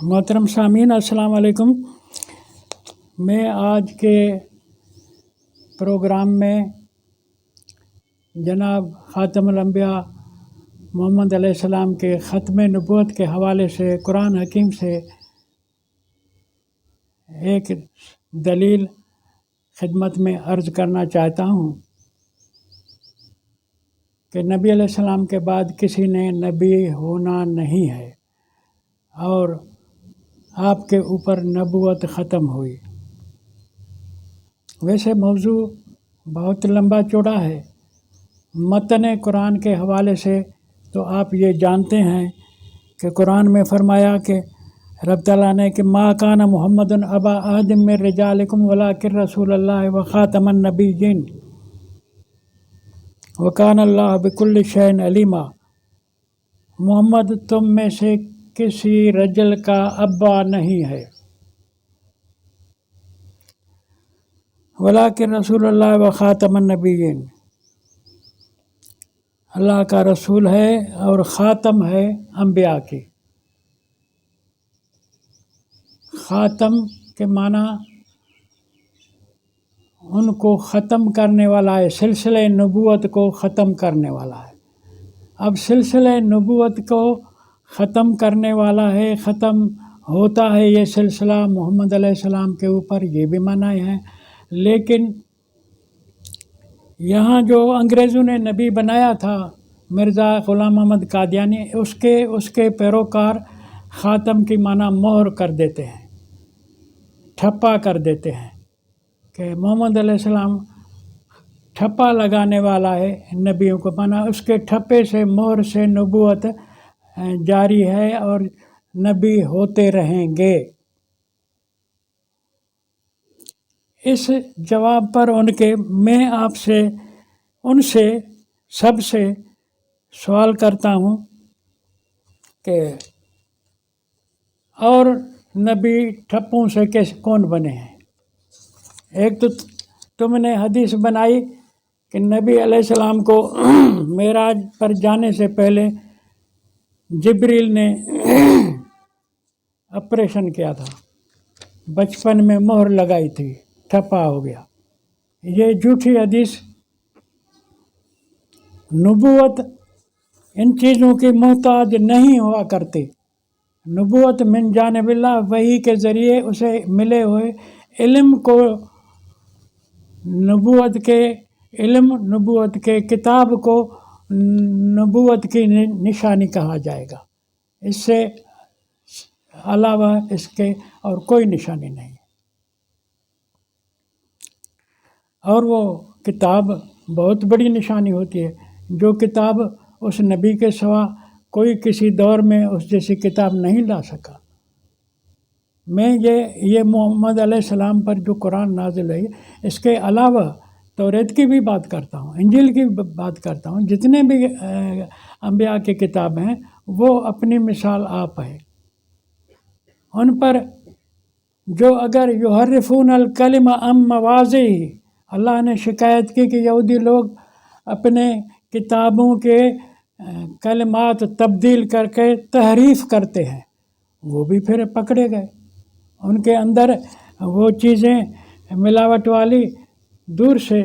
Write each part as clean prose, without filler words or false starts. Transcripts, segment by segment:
محترم سامعین السلام علیکم۔ میں آج کے پروگرام میں جناب خاتم الانبیاء محمد علیہ السلام کے ختم نبوت کے حوالے سے قرآن حکیم سے ایک دلیل خدمت میں عرض کرنا چاہتا ہوں کہ نبی علیہ السلام کے بعد کسی نے نبی ہونا نہیں ہے اور آپ کے اوپر نبوت ختم ہوئی۔ ویسے موضوع بہت لمبا چوڑا ہے۔ متن قرآن کے حوالے سے تو آپ یہ جانتے ہیں کہ قرآن میں فرمایا کہ رب تعالیٰ نے کہ ما کان محمد ابا احد من رجالکم ولکن رسول اللہ و خاتم النبیین وکان اللہ بکل شیء علیما۔ محمد تم میں سے کسی رجل کا ابا نہیں ہے ولیکن رسول اللہ و خاتم النبیین، اللہ کا رسول ہے اور خاتم ہے انبیاء کی۔ خاتم کے معنی ان کو ختم کرنے والا ہے، سلسلہ نبوت کو ختم کرنے والا ہے۔ اب سلسلہ نبوت کو ختم کرنے والا ہے، ختم ہوتا ہے یہ سلسلہ محمد علیہ السلام کے اوپر، یہ بھی معنی ہے۔ لیکن یہاں جو انگریزوں نے نبی بنایا تھا مرزا غلام محمد قادیانی، اس کے پیروکار خاتم کی معنی مہر کر دیتے ہیں، ٹھپا کر دیتے ہیں کہ محمد علیہ السلام ٹھپا لگانے والا ہے نبیوں کو، معنی اس کے ٹھپے سے، مہر سے نبوت جاری ہے اور نبی ہوتے رہیں گے۔ اس جواب پر میں آپ سے ان سے سب سے سوال کرتا ہوں کہ اور نبی ٹھپوں سے کون بنے ہیں؟ ایک تو تم نے حدیث بنائی کہ نبی علیہ السلام کو معراج پر جانے سے پہلے جبریل نے آپریشن کیا تھا، بچپن میں مہر لگائی تھی، ٹھپا ہو گیا۔ یہ جھوٹی حدیث۔ نبوت ان چیزوں کی محتاج نہیں ہوا کرتی۔ نبوت من جانب اللہ، وحی کے ذریعے اسے ملے ہوئے علم کو، نبوت کے علم، نبوت کے کتاب کو نبوت کی نشانی کہا جائے گا۔ اس سے علاوہ اس کے اور کوئی نشانی نہیں۔ اور وہ کتاب بہت بڑی نشانی ہوتی ہے۔ جو کتاب اس نبی کے سوا کوئی کسی دور میں اس جیسی کتاب نہیں لا سکا۔ میں یہ محمد علیہ السلام پر جو قرآن نازل ہے، اس کے علاوہ توریت کی بھی بات کرتا ہوں، انجیل کی بھی بات کرتا ہوں، جتنے بھی انبیاء کی کتاب ہیں وہ اپنی مثال آپ ہے۔ ان پر جو اگر یحرفون الکلم عن مواضعہ، اللہ نے شکایت کی کہ یہودی لوگ اپنے کتابوں کے کلمات تبدیل کر کے تحریف کرتے ہیں، وہ بھی پھر پکڑے گئے۔ ان کے اندر وہ چیزیں ملاوٹ والی دور سے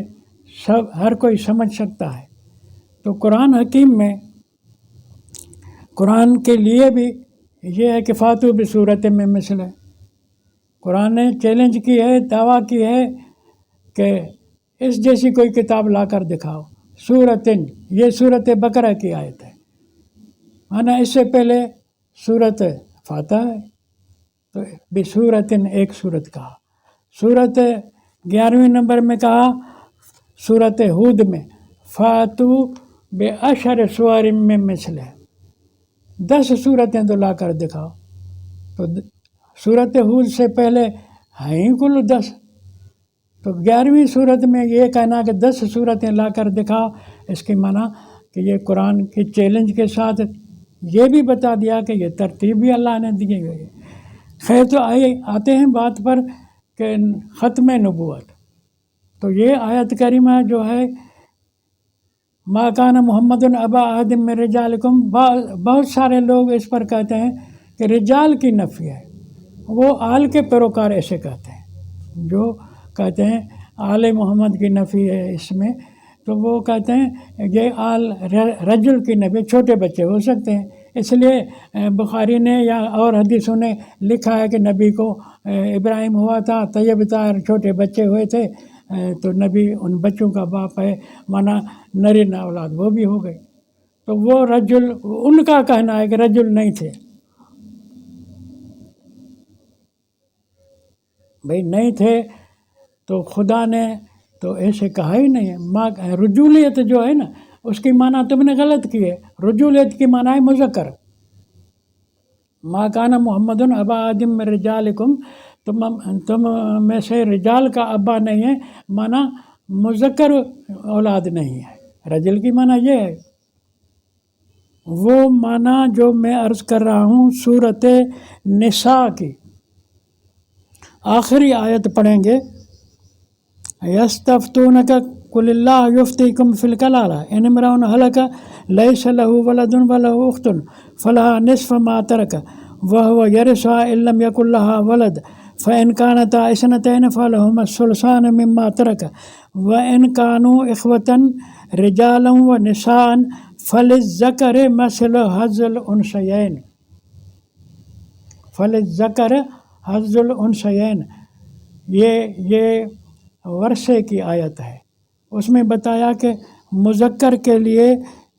ہر کوئی سمجھ سکتا ہے۔ تو قرآن حکیم میں قرآن کے لیے بھی یہ ہے کہ فاتو بصورت من مثلہ، قرآن نے چیلنج کی ہے، دعویٰ کی ہے کہ اس جیسی کوئی کتاب لا کر دکھاؤ۔ سورتن، یہ سورت بقرہ کی آیت ہے، مانا اس سے پہلے سورت فاتح ہے، تو بصورتن ایک سورت کہا۔ سورت 11ویں نمبر میں کہا، سورت ہود میں فاتو بعشر سور من مثلہ، 10 سورتیں تو لا کر دکھاؤ۔ تو سورت ہود سے پہلے ہیں ہی کل 10، تو 11ویں سورت میں یہ کہنا کہ 10 سورتیں لا کر دکھاؤ، اس کی معنی کہ یہ قرآن کے چیلنج کے ساتھ یہ بھی بتا دیا کہ یہ ترتیب بھی اللہ نے دی ہوئی ہے۔ خیر، تو آتے ہیں بات پر کہ ختم نبوت۔ تو یہ آیت کریمہ جو ہے ما کان محمد ابا احد من رجالکم، بہت سارے لوگ اس پر کہتے ہیں کہ رجال کی نفی ہے، وہ آل کے پیروکار ایسے کہتے ہیں، جو کہتے ہیں آل محمد کی نفی ہے اس میں، تو وہ کہتے ہیں یہ آل رجل کی نفی، چھوٹے بچے ہو سکتے ہیں، اس لیے بخاری نے یا اور حدیثوں نے لکھا ہے کہ نبی کو ابراہیم ہوا تھا، طیب تھا، چھوٹے بچے ہوئے تھے، تو نبی ان بچوں کا باپ ہے، مانا نرین اولاد وہ بھی ہو گئی، تو وہ رجل ان کا کہنا ہے کہ رجل نہیں تھے، بھئی نہیں تھے تو خدا نے تو ایسے کہا ہی نہیں ہے۔ رجولیت جو ہے نا اس کی معنی تم نے غلط کی ہے، رجولیت کی معنی ہے مذکر، ما کان محمد ابا آدم من رجالکم، تم میں سے رجال کا ابا نہیں ہے، معنی مذکر اولاد نہیں ہے، رجل کی معنی یہ ہے۔ وہ معنی جو میں عرض کر رہا ہوں سورۃ نساء کی آخری آیت پڑھیں گے، یستفتونک قل اللہ یفتیکم فی الکلالہ ان امرؤ ہلک لیس لہ ولد ولہ اخت فلہا نصف ما ترک وہو یرثھا ان لم یکن لہا ولد فإن کانتا اثنتین فلہما الثلثان مما ترک وإن کانوا اخوة رجالا ونساء فللذکر مثل حظ الانثیین، فللذکر حظ الانثیین، یہ ورثے کی آیت ہے، اس میں بتایا کہ مذکر کے لیے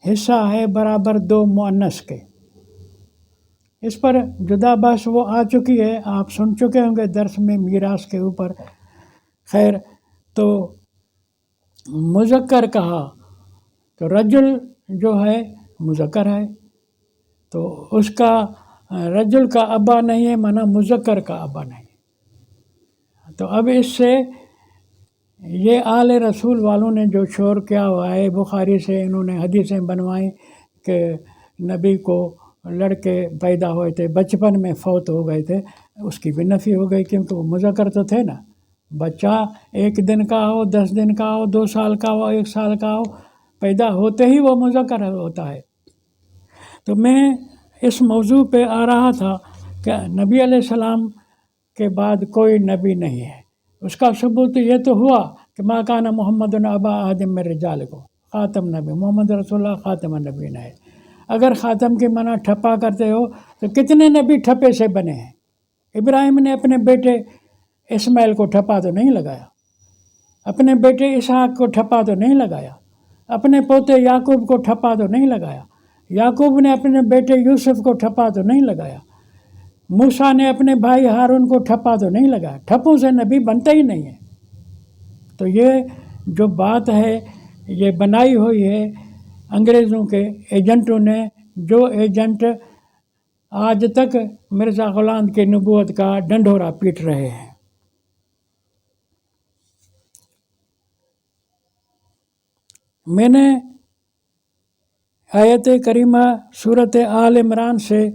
حصہ ہے برابر دو مؤنث کے، اس پر جدا بحث وہ آ چکی ہے، آپ سن چکے ہوں گے درس میں میراث کے اوپر۔ خیر، تو مذکر کہا تو رجل جو ہے مذکر ہے، تو اس کا رجل کا ابا نہیں ہے، مانا مذکر کا ابا نہیں، تو اب اس سے یہ آل رسول والوں نے جو شور کیا ہوا ہے، بخاری سے انہوں نے حدیثیں بنوائیں کہ نبی کو لڑکے پیدا ہوئے تھے بچپن میں فوت ہو گئے تھے، اس کی بھی نفی ہو گئی، کیونکہ وہ مذکر تو تھے نا، بچہ 1 دن کا ہو، 10 دن کا ہو، 2 سال کا ہو، 1 سال کا ہو، پیدا ہوتے ہی وہ مذکر ہوتا ہے۔ تو میں اس موضوع پہ آ رہا تھا کہ نبی علیہ السلام کے بعد کوئی نبی نہیں ہے، اس کا ثبوت یہ تو ہوا کہ ما کان محمد ابا آدم من رجالکم، خاتم نبی محمد رسول اللہ خاتم النبیین ہے۔ اگر خاتم کی معنی ٹھپا کرتے ہو تو کتنے نبی ٹھپے سے بنے ہیں؟ ابراہیم نے اپنے بیٹے اسماعیل کو ٹھپا تو نہیں لگایا، اپنے بیٹے اسحاق کو ٹھپا تو نہیں لگایا، اپنے پوتے یعقوب کو ٹھپا تو نہیں لگایا، یعقوب نے اپنے بیٹے یوسف کو ٹھپا تو نہیں لگایا، موسیٰ نے اپنے بھائی ہارون کو ٹھپا تو نہیں لگایا، ٹھپوں سے نبی بنتا ہی نہیں ہے۔ تو یہ جو بات ہے یہ بنائی ہوئی ہے انگریزوں کے ایجنٹوں نے، جو ایجنٹ آج تک مرزا غلام کی نبوت کا ڈنڈورا پیٹ رہے ہیں۔ میں نے آیت کریمہ سورۃ آل عمران سے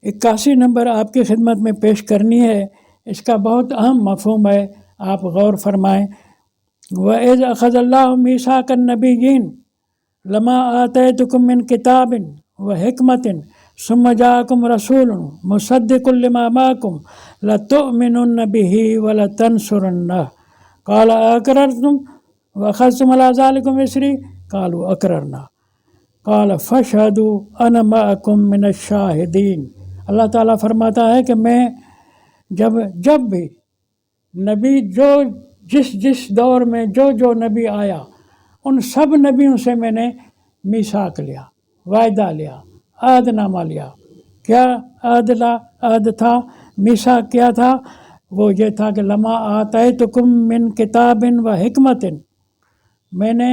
81 نمبر آپ کی خدمت میں پیش کرنی ہے، اس کا بہت اہم مفہوم ہے، آپ غور فرمائیں۔ وَإِذْ أَخَذَ اللَّهُ مِيثَاقَ النَّبِيِّينَ لَمَا آتَيْتُكُم مِّن كِتَابٍ وَحِكْمَةٍ ثُمَّ جَاءَكُمْ رَسُولٌ مُّصَدِّقٌ لِّمَا مَعَكُمْ لَتُؤْمِنُنَّ بِهِ وَلَتَنصُرُنَّهُ قَالَ أَأَقْرَرْتُمْ وَأَخَذْتُمْ عَلَىٰ ذَٰلِكُمْ إِصْرِي قَالُوا أَقْرَرْنَا قَالَ فَاشْهَدُوا أَنَا مَعَكُم مِّنَ الشَّاهِدِينَ۔ اللہ تعالیٰ فرماتا ہے کہ میں جب بھی نبی جس دور میں جو نبی آیا ان سب نبیوں سے میں نے میثاق لیا، وعدہ لیا، عہد نامہ لیا۔ کیا عہد تھا، میثاق کیا تھا؟ وہ یہ تھا کہ لما آتیتکم من کتاب و حکمت، میں نے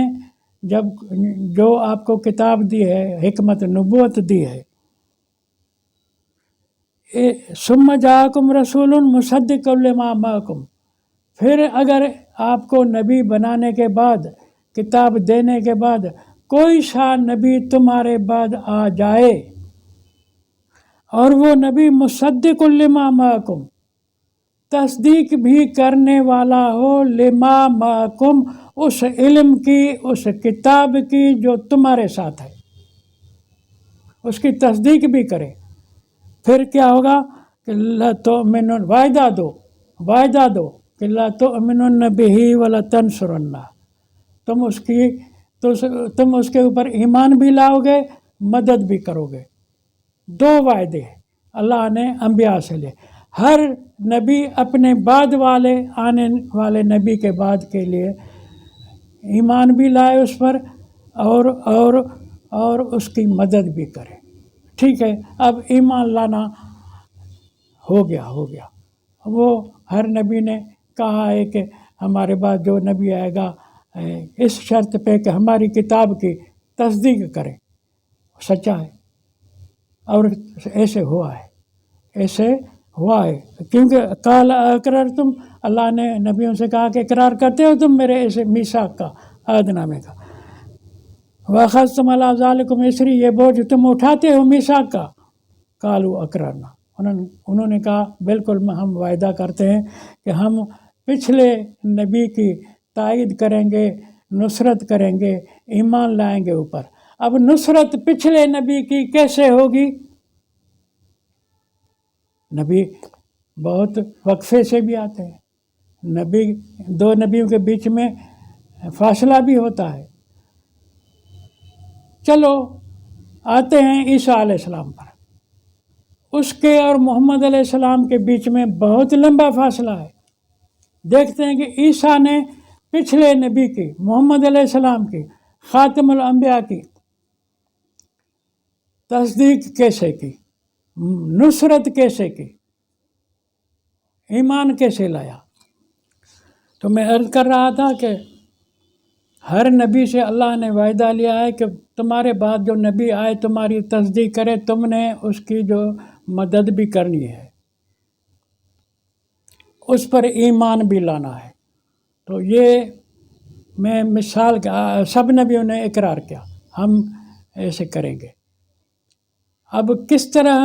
جو آپ کو کتاب دی ہے، حکمت نبوت دی ہے، ثم جاءکم رسول مصدق لما معکم، پھر اگر آپ کو نبی بنانے کے بعد، کتاب دینے کے بعد کوئی سا نبی تمہارے بعد آ جائے اور وہ نبی مصدق لما معکم، تصدیق بھی کرنے والا ہو، لما معکم، اس علم کی، اس کتاب کی جو تمہارے ساتھ ہے، اس کی تصدیق بھی کرے، پھر کیا ہوگا کہ لا تؤمنون، وعدہ دو کہ لا تؤمنون بہ ولا تنصرنہ، تم اس کے اوپر ایمان بھی لاؤ گے، مدد بھی کرو گے۔ 2 وعدے اللہ نے انبیاء سے لے۔ ہر نبی اپنے بعد والے آنے والے نبی کے بعد کے لیے ایمان بھی لائے اس پر اور اس کی مدد بھی کرے۔ ٹھیک ہے، اب ایمان لانا ہو گیا۔ وہ ہر نبی نے کہا ہے کہ ہمارے بعد جو نبی آئے گا اس شرط پہ کہ ہماری کتاب کی تصدیق کرے، سچا ہے۔ اور ایسے ہوا ہے کیونکہ قال اقررتم، اللہ نے نبیوں سے کہا کہ اقرار کرتے ہو تم میرے ایسے میثاق کا، عہد نامے کا۔ وَأَخَذْتُمْ عَلَىٰ ذَٰلِكُمْ إِصْرِي، یہ بوجھ تم اٹھاتے ہو میثاق کا۔ قالوا اقررنا، انہوں نے کہا بالکل ہم وعدہ کرتے ہیں کہ ہم پچھلے نبی کی تائید کریں گے، نصرت کریں گے، ایمان لائیں گے اوپر۔ اب نصرت پچھلے نبی کی کیسے ہوگی؟ نبی بہت وقفے سے بھی آتے ہیں، 2 نبیوں کے بیچ میں فاصلہ بھی ہوتا ہے۔ چلو آتے ہیں عیسیٰ علیہ السلام پر، اس کے اور محمد علیہ السلام کے بیچ میں بہت لمبا فاصلہ ہے۔ دیکھتے ہیں کہ عیسیٰ نے پچھلے نبی کی، محمد علیہ السلام کی، خاتم الانبیاء کی تصدیق کیسے کی، نصرت کیسے کی، ایمان کیسے لایا۔ تو میں عرض کر رہا تھا کہ ہر نبی سے اللہ نے وعدہ لیا ہے کہ تمہارے بعد جو نبی آئے تمہاری تصدیق کرے، تم نے اس کی جو مدد بھی کرنی ہے، اس پر ایمان بھی لانا ہے۔ تو یہ میں مثال سب نبیوں نے اقرار کیا ہم ایسے کریں گے۔ اب کس طرح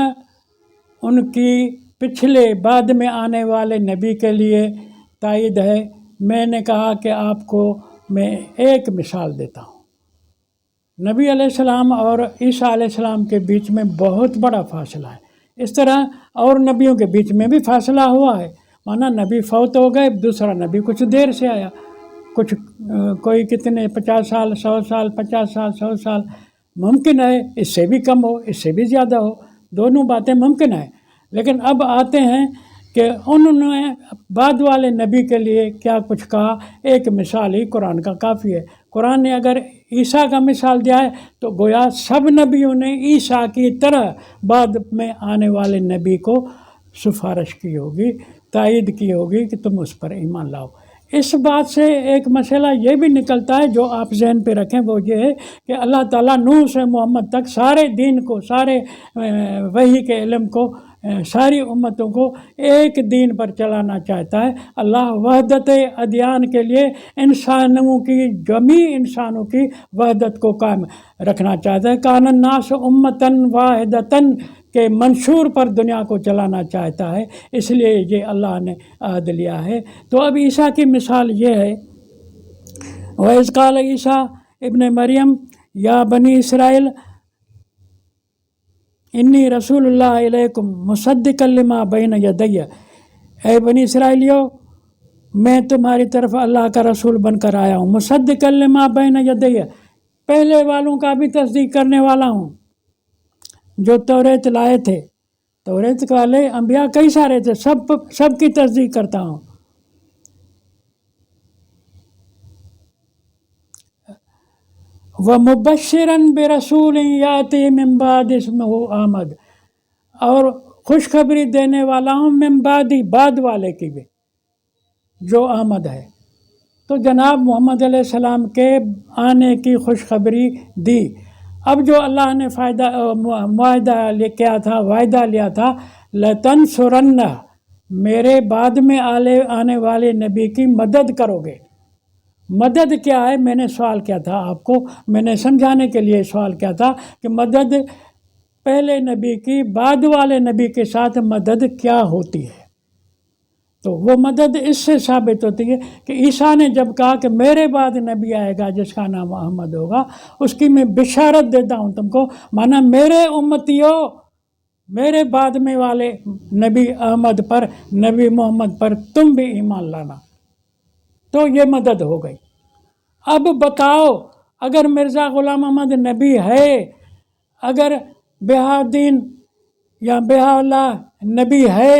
ان کی پچھلے بعد میں آنے والے نبی کے لیے تائید ہے، میں نے کہا کہ آپ کو میں ایک مثال دیتا ہوں۔ نبی علیہ السلام اور عیسیٰ علیہ السلام کے بیچ میں بہت بڑا فاصلہ ہے۔ اس طرح اور نبیوں کے بیچ میں بھی فاصلہ ہوا ہے، مانا نبی فوت ہو گئے، دوسرا نبی کچھ دیر سے آیا، کوئی کتنے 50 سال، 100 سال، 50 سال، 100 سال، ممکن ہے اس سے بھی کم ہو، اس سے بھی زیادہ ہو، دونوں باتیں ممکن ہیں۔ لیکن اب آتے ہیں کہ انہوں نے بعد والے نبی کے لیے کیا کچھ کہا۔ ایک مثال ہی قرآن کا کافی ہے۔ قرآن نے اگر عیسیٰ کا مثال دیا ہے تو گویا سب نبیوں نے عیسیٰ کی طرح بعد میں آنے والے نبی کو سفارش کی ہوگی، تائید کی ہوگی کہ تم اس پر ایمان لاؤ۔ اس بات سے ایک مسئلہ یہ بھی نکلتا ہے جو آپ ذہن پہ رکھیں، وہ یہ ہے کہ اللہ تعالیٰ نوح سے محمد تک سارے دین کو، سارے وحی کے علم کو، ساری امتوں کو ایک دین پر چلانا چاہتا ہے۔ اللہ وحدت ادیان کے لیے انسانوں کی، جمیع انسانوں کی وحدت کو قائم رکھنا چاہتا ہے۔ کان الناس امتاً واحدتاً کے منشور پر دنیا کو چلانا چاہتا ہے، اس لیے یہ اللہ نے عہد لیا ہے۔ تو اب عیسیٰ کی مثال یہ ہے، وَإِذْ قَالَ عیسیٰ ابن مریم یا بنی اسرائیل انی رسول اللہ علیکم مصدقا لما بین یدی، اے بنی اسرائیلیو میں تمہاری طرف اللہ کا رسول بن کر آیا ہوں، مصدقا لما بین یدی، پہلے والوں کا بھی تصدیق کرنے والا ہوں جو توریت لائے تھے۔ توریت والے انبیاء کئی سارے تھے، سب کی تصدیق کرتا ہوں۔ وَمُبَشِّرًا بِرَسُولٍ يَأْتِي مِن بَعْدِهِ اسْمُهُ احمد، اور خوشخبری دینے والا ہوں من بعد، بعد والے کی بھی، جو احمد ہے۔ تو جناب محمد علیہ السلام کے آنے کی خوشخبری دی۔ اب جو اللہ نے معاہدہ کیا تھا، وعدہ لیا تھا، لَتَنْصُرَنَّ، میرے بعد میں آنے والے نبی کی مدد کرو گے۔ مدد کیا ہے؟ میں نے سوال کیا تھا آپ کو، میں نے سمجھانے کے لیے سوال کیا تھا کہ مدد پہلے نبی کی بعد والے نبی کے ساتھ مدد کیا ہوتی ہے۔ تو وہ مدد اس سے ثابت ہوتی ہے کہ عیسیٰ نے جب کہا کہ میرے بعد نبی آئے گا جس کا نام محمد ہوگا، اس کی میں بشارت دیتا ہوں تم کو، مانا میرے امتیوں میرے بعد میں والے نبی احمد پر، نبی محمد پر تم بھی ایمان لانا۔ تو یہ مدد ہو گئی۔ اب بتاؤ، اگر مرزا غلام احمد نبی ہے، اگر بہاؤالدین یا بہاءاللہ نبی ہے،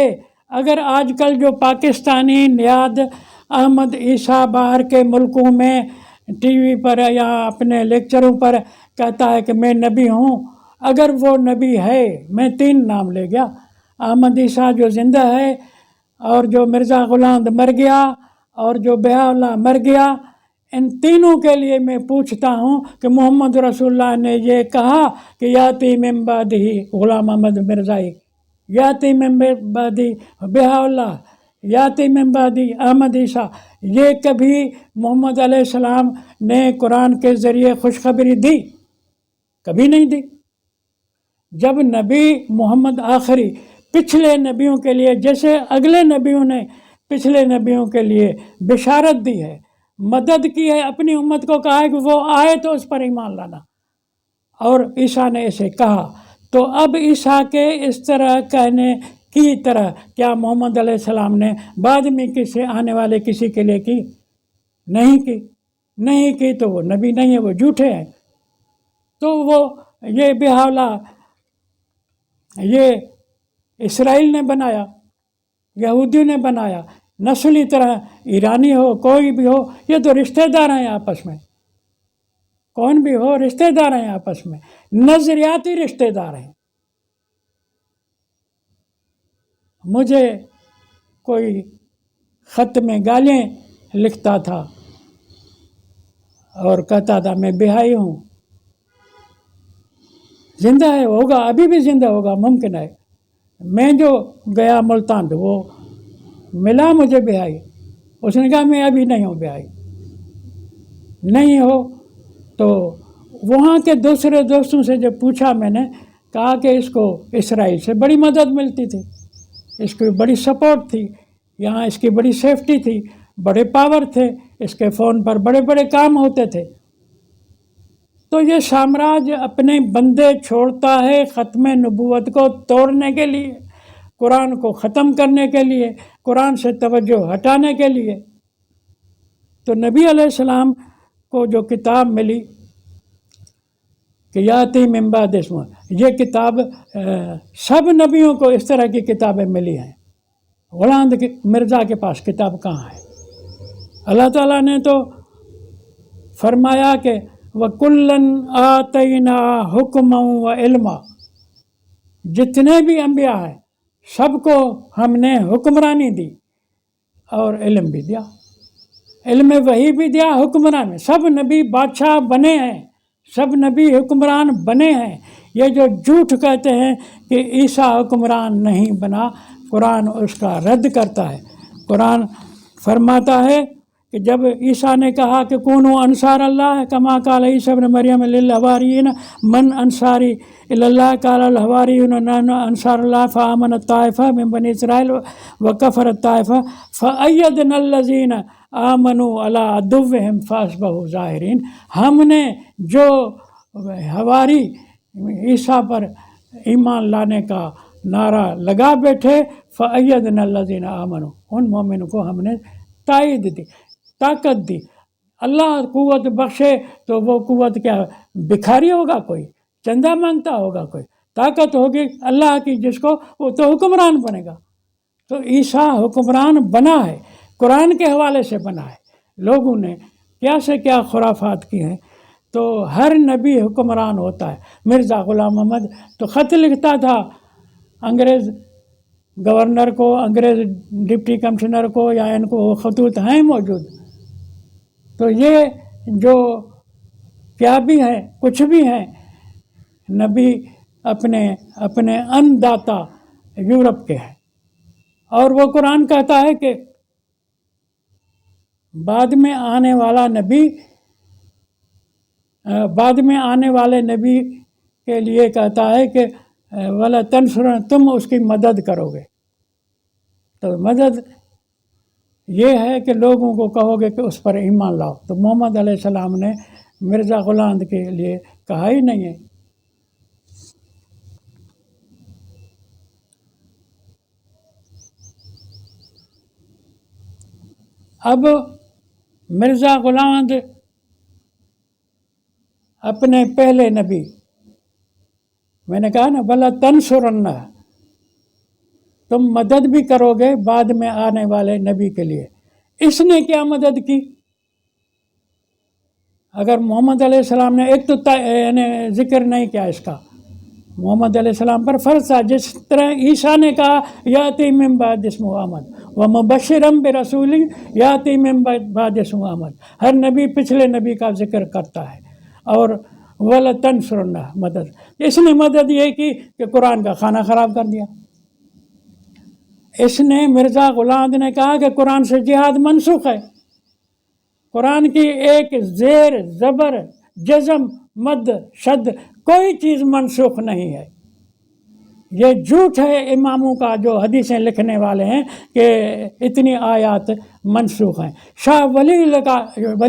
اگر آج کل جو پاکستانی نیاد احمد عیسیٰ باہر کے ملکوں میں ٹی وی پر یا اپنے لیکچروں پر کہتا ہے کہ میں نبی ہوں، اگر وہ نبی ہے، میں 3 نام لے گیا، احمد عیسیٰ جو زندہ ہے، اور جو مرزا غلام مر گیا، اور جو بہاءاللہ مر گیا، ان تینوں کے لیے میں پوچھتا ہوں کہ محمد رسول اللہ نے یہ کہا کہ یاتی من بعدہ غلام احمد مرزائی، یاتی من بعدہ بہاءاللہ، یاتی من بعدہ احمد عیسیٰ، یہ کبھی محمد علیہ السلام نے قرآن کے ذریعے خوشخبری دی؟ کبھی نہیں دی۔ جب نبی محمد آخری پچھلے نبیوں کے لیے، جیسے اگلے نبیوں نے پچھلے نبیوں کے لیے بشارت دی ہے، مدد کی ہے، اپنی امت کو کہا ہے کہ وہ آئے تو اس پر ایمان لانا، اور عیسیٰ نے اسے کہا، تو اب عیسیٰ کے اس طرح کہنے کی طرح کیا محمد علیہ السلام نے بعد میں کسی آنے والے کسی کے لیے کی؟ نہیں کی تو وہ نبی نہیں ہے، وہ جھوٹے ہیں۔ تو وہ یہ بہاءاللہ یہ اسرائیل نے بنایا، یہودیوں نے بنایا، نسلی طرح ایرانی ہو، کوئی بھی ہو، یہ تو رشتہ دار ہیں آپس میں، کون بھی ہو رشتہ دار ہیں آپس میں، نظریاتی رشتہ دار ہیں۔ مجھے کوئی خط میں گالیاں لکھتا تھا اور کہتا تھا میں بہائی ہوں، زندہ ہے، ہوگا، ابھی بھی زندہ ہوگا، ممکن ہے۔ میں جو گیا ملتان وہ ملا مجھے بہائی، اس نے کہا میں ابھی نہیں ہوں بہائی، نہیں ہو تو وہاں کے دوسرے دوستوں سے جب پوچھا، میں نے کہا کہ اس کو اسرائیل سے بڑی مدد ملتی تھی، اس کی بڑی سپورٹ تھی، یہاں اس کی بڑی سیفٹی تھی، بڑے پاور تھے، اس کے فون پر بڑے بڑے کام ہوتے تھے۔ تو یہ سامراج اپنے بندے چھوڑتا ہے ختم نبوت کو توڑنے کے لیے، قرآن کو ختم کرنے کے لیے، قرآن سے توجہ ہٹانے کے لیے۔ تو نبی علیہ السلام کو جو کتاب ملی کہ یاتی من بعد اسمہ، یہ کتاب سب نبیوں کو اس طرح کی کتابیں ملی ہیں، غلام مرزا کے پاس کتاب کہاں ہے؟ اللہ تعالیٰ نے تو فرمایا کہ وَكُلًّا آتَيْنَا حُكْمًا وَعِلْمًا، جتنے بھی انبیاء ہیں سب کو ہم نے حکمرانی دی اور علم بھی دیا، علم وحی بھی دیا، حکمران، سب نبی بادشاہ بنے ہیں، سب نبی حکمران بنے ہیں۔ یہ جو جھوٹ کہتے ہیں کہ عیسیٰ حکمران نہیں بنا، قرآن اس کا رد کرتا ہے۔ قرآن فرماتا ہے کہ جب عیسیٰ نے کہا کہ کونوا انصار اللہ کما قال عیسی ابن مریم للحواریین من انصاری الی اللہ قال الحواریون نحن انصار اللہ فآمنت طائفہ من بنی اسرائیل وکفرت طائفہ فأیدنا الذین آمنوا علی عدوہم فاصبحوا ظاہرین۔ ہم نے جو حواری عیسیٰ پر ایمان لانے کا نعرہ لگا بیٹھے، فأیدنا الذین آمنوا، ان مومنوں کو ہم نے تائید دی، طاقت دی۔ اللہ قوت بخشے تو وہ قوت کیا بکھاری ہوگا، کوئی چندہ مانگتا ہوگا، کوئی طاقت ہوگی اللہ کی جس کو، وہ تو حکمران بنے گا۔ تو عیسیٰ حکمران بنا ہے، قرآن کے حوالے سے بنا ہے، لوگوں نے کیا سے کیا خرافات کی ہیں۔ تو ہر نبی حکمران ہوتا ہے۔ مرزا غلام احمد تو خط لکھتا تھا انگریز گورنر کو، انگریز ڈپٹی کمشنر کو، یا ان کو وہ خطوط ہیں موجود۔ تو یہ جو کیا بھی ہیں، کچھ بھی ہیں، نبی اپنے ان داتا یورپ کے ہیں، اور وہ قرآن کہتا ہے کہ بعد میں آنے والے نبی کے لیے کہتا ہے کہ وَلَا تَنْصُرُونَ، تم اس کی مدد کرو گے۔ تو مدد یہ ہے کہ لوگوں کو کہو گے کہ اس پر ایمان لاؤ۔ تو محمد علیہ السلام نے مرزا غلام کے لیے کہا ہی نہیں ہے۔ اب مرزا غلام احمد اپنے پہلے نبی، میں نے کہا نا بلا تنصرن، تم مدد بھی کرو گے بعد میں آنے والے نبی کے لیے. اس نے کیا مدد کی؟ اگر محمد علیہ السلام نے ایک تو یعنی ذکر نہیں کیا اس کا، محمد علیہ السلام پر فرض تھا، جس طرح عیسیٰ نے کہا یاتی من بعد اسمہ احمد ومبشرا برسول یاتی من بعد اسمہ احمد. ہر نبی پچھلے نبی کا ذکر کرتا ہے. اور ولا تنصرن، مدد. اس نے مدد یہ کی کہ قرآن کا خانہ خراب کر دیا. اس نے مرزا غلام نے کہا کہ قرآن سے جہاد منسوخ ہے. قرآن کی ایک زیر زبر جزم مد شد کوئی چیز منسوخ نہیں ہے. یہ جھوٹ ہے اماموں کا جو حدیثیں لکھنے والے ہیں کہ اتنی آیات منسوخ ہیں. شاہ ولی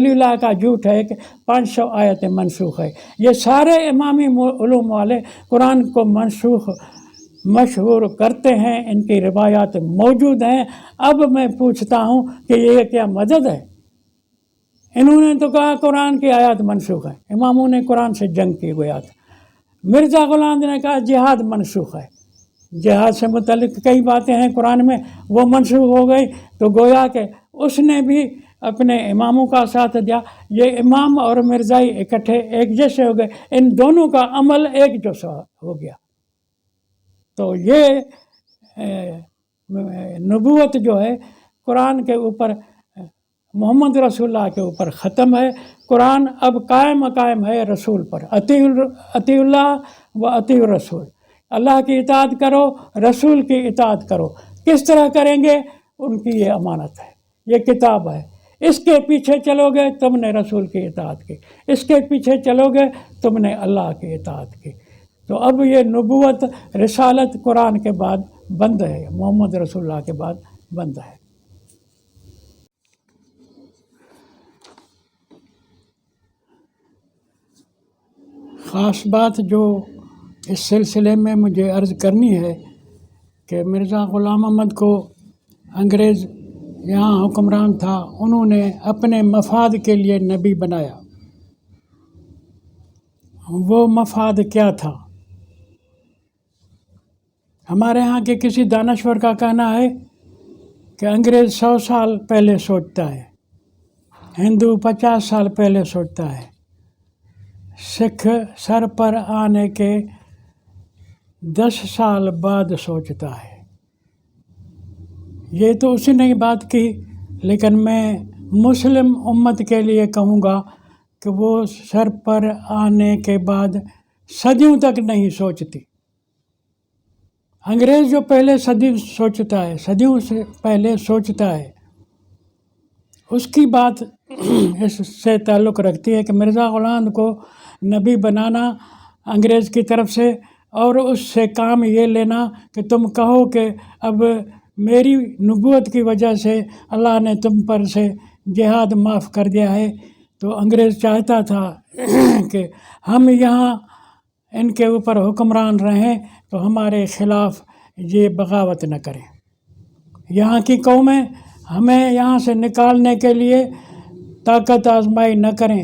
اللہ کا جھوٹ ہے کہ 500 آیتیں منسوخ ہے. یہ سارے امامی علوم والے قرآن کو منسوخ مشہور کرتے ہیں، ان کی روایات موجود ہیں. اب میں پوچھتا ہوں کہ یہ کیا مدد ہے؟ انہوں نے تو کہا قرآن کی آیات منسوخ ہے، اماموں نے قرآن سے جنگ کی گویا تھا. مرزا غلام نے کہا جہاد منسوخ ہے. جہاد سے متعلق کئی باتیں ہیں قرآن میں، وہ منسوخ ہو گئی. تو گویا کہ اس نے بھی اپنے اماموں کا ساتھ دیا. یہ امام اور مرزائی اکٹھے ایک جیسے ہو گئے، ان دونوں کا عمل ایک جیسا ہو گیا. تو یہ نبوت جو ہے قرآن کے اوپر، محمد رسول اللہ کے اوپر ختم ہے. قرآن اب قائم ہے رسول پر. اطیع اللہ و اطیع الرسول، اللہ کی اطاعت کرو، رسول کی اطاعت کرو. کس طرح کریں گے؟ ان کی یہ امانت ہے، یہ کتاب ہے. اس کے پیچھے چلو گے تم نے رسول کی اطاعت کی، اس کے پیچھے چلو گے تم نے اللہ کی اطاعت کی. تو اب یہ نبوت رسالت قرآن کے بعد بند ہے، محمد رسول اللہ کے بعد بند ہے. خاص بات جو اس سلسلے میں مجھے عرض کرنی ہے کہ مرزا غلام احمد کو انگریز یہاں حکمران تھا، انہوں نے اپنے مفاد کے لیے نبی بنایا. وہ مفاد کیا تھا؟ ہمارے ہاں کے کسی دانشور کا کہنا ہے کہ انگریز 100 سال پہلے سوچتا ہے، ہندو 50 سال پہلے سوچتا ہے، سکھ سر پر آنے کے 10 سال بعد سوچتا ہے. یہ تو اسی نے بات کی، لیکن میں مسلم امت کے لیے کہوں گا کہ وہ سر پر آنے کے بعد صدیوں تک نہیں سوچتی. انگریز جو پہلے سوچتا ہے، صدیوں سے پہلے سوچتا ہے، اس کی بات اس سے تعلق رکھتی ہے کہ مرزا غلام کو نبی بنانا انگریز کی طرف سے، اور اس سے کام یہ لینا کہ تم کہو کہ اب میری نبوت کی وجہ سے اللہ نے تم پر سے جہاد معاف کر دیا ہے. تو انگریز چاہتا تھا کہ ہم یہاں ان کے اوپر حکمران رہیں تو ہمارے خلاف یہ بغاوت نہ کریں. یہاں کی قومیں ہمیں یہاں سے نکالنے کے لیے طاقت آزمائی نہ کریں،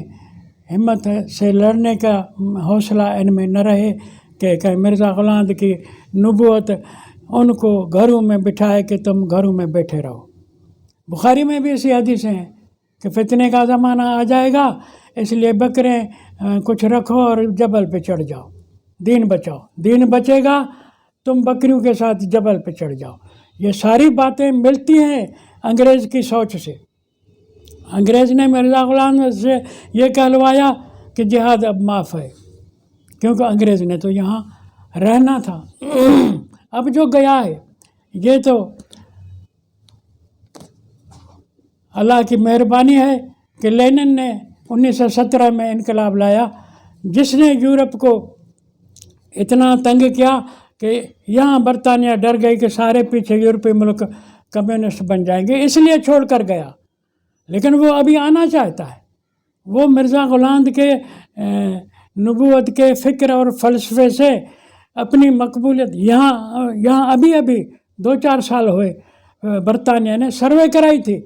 ہمت سے لڑنے کا حوصلہ ان میں نہ رہے کہ مرزا غلام کی نبوت ان کو گھروں میں بٹھائے کہ تم گھروں میں بیٹھے رہو. بخاری میں بھی ایسی حدیثیں ہیں کہ فتنے کا زمانہ آ جائے گا، اس لیے بکریں کچھ رکھو اور جبل پہ چڑھ جاؤ، دین بچاؤ. دین بچے گا تم بکریوں کے ساتھ جبل پہ چڑھ جاؤ. یہ ساری باتیں ملتی ہیں انگریز کی سوچ سے. انگریز نے مرزا غلام سے یہ کہلوایا کہ جہاد اب معاف ہے، کیونکہ انگریز نے تو یہاں رہنا تھا. اب جو گیا ہے یہ تو اللہ کی مہربانی ہے کہ لینن نے 1917 میں انقلاب لایا، جس نے یورپ کو اتنا تنگ کیا کہ یہاں برطانیہ ڈر گئی کہ سارے پیچھے یورپی ملک کمیونسٹ بن جائیں گے، اس لیے چھوڑ کر گیا. لیکن وہ ابھی آنا چاہتا ہے. وہ مرزا غلام کے نبوت کے فکر اور فلسفے سے اپنی مقبولیت یہاں ابھی 2-4 سال ہوئے برطانیہ نے سروے کرائی تھی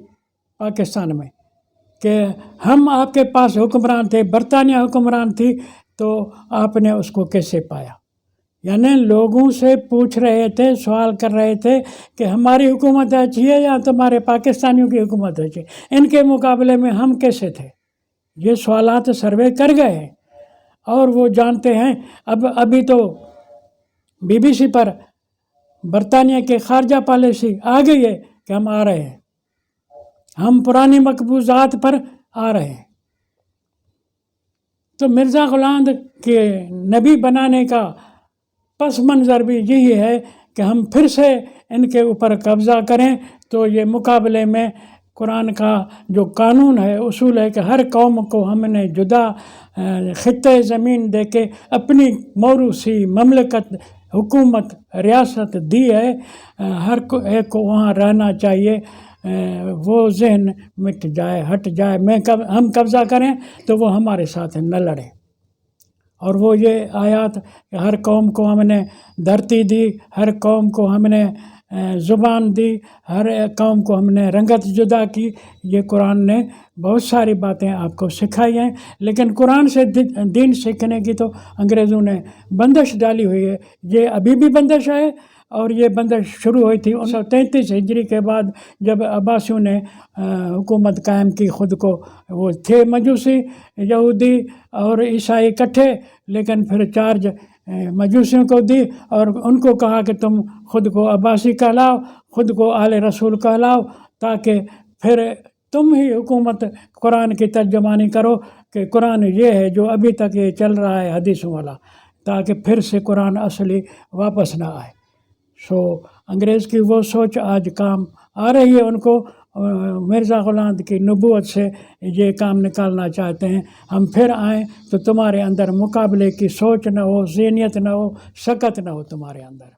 پاکستان میں کہ ہم آپ کے پاس حکمران تھے، برطانیہ حکمران تھی، تو آپ نے اس کو کیسے پایا؟ یعنی لوگوں سے پوچھ رہے تھے، سوال کر رہے تھے کہ ہماری حکومت اچھی ہے یا تمہارے پاکستانیوں کی حکومت اچھی ہے، ان کے مقابلے میں ہم کیسے تھے؟ یہ سوالات سروے کر گئے ہیں اور وہ جانتے ہیں۔ ابھی تو BBC پر برطانیہ کے خارجہ پالیسی آ گئی ہے کہ ہم آ رہے ہیں، ہم پرانی مقبوضات پر آ رہے ہیں۔ تو مرزا غلام کے نبی بنانے کا پس منظر بھی یہی ہے کہ ہم پھر سے ان کے اوپر قبضہ کریں، تو یہ مقابلے میں قرآن کا جو قانون ہے، اصول ہے کہ ہر قوم کو ہم نے جدا خطۂ زمین دے کے اپنی موروثی مملکت، حکومت، ریاست دی ہے، ہر ایک کو وہاں رہنا چاہیے۔ وہ ذہن ہٹ جائے ہم قبضہ کریں تو وہ ہمارے ساتھ نہ لڑے۔ اور وہ یہ آیات کہ ہر قوم کو ہم نے دھرتی دی، ہر قوم کو ہم نے زبان دی، ہر قوم کو ہم نے رنگت جدا کی، یہ قرآن نے بہت ساری باتیں آپ کو سکھائی ہیں۔ لیکن قرآن سے دین سیکھنے کی تو انگریزوں نے بندش ڈالی ہوئی ہے، یہ ابھی بھی بندش ہے، اور یہ بندش شروع ہوئی تھی 1933 ہجری کے بعد، جب عباسیوں نے حکومت قائم کی خود کو۔ وہ تھے مجوسی، یہودی اور عیسائی اکٹھے، لیکن پھر چارج مجوسیوں کو دی اور ان کو کہا کہ تم خود کو عباسی کہلاؤ، خود کو آل رسول کہلاؤ، تاکہ پھر تم ہی حکومت قرآن کی ترجمانی کرو کہ قرآن یہ ہے جو ابھی تک یہ چل رہا ہے حدیثوں والا، تاکہ پھر سے قرآن اصلی واپس نہ آئے۔ انگریز کی وہ سوچ آج کام آ رہی ہے ان کو۔ مرزا غلام کی نبوت سے یہ کام نکالنا چاہتے ہیں، ہم پھر آئیں تو تمہارے اندر مقابلے کی سوچ نہ ہو، ذہنیت نہ ہو، سکت نہ ہو تمہارے اندر۔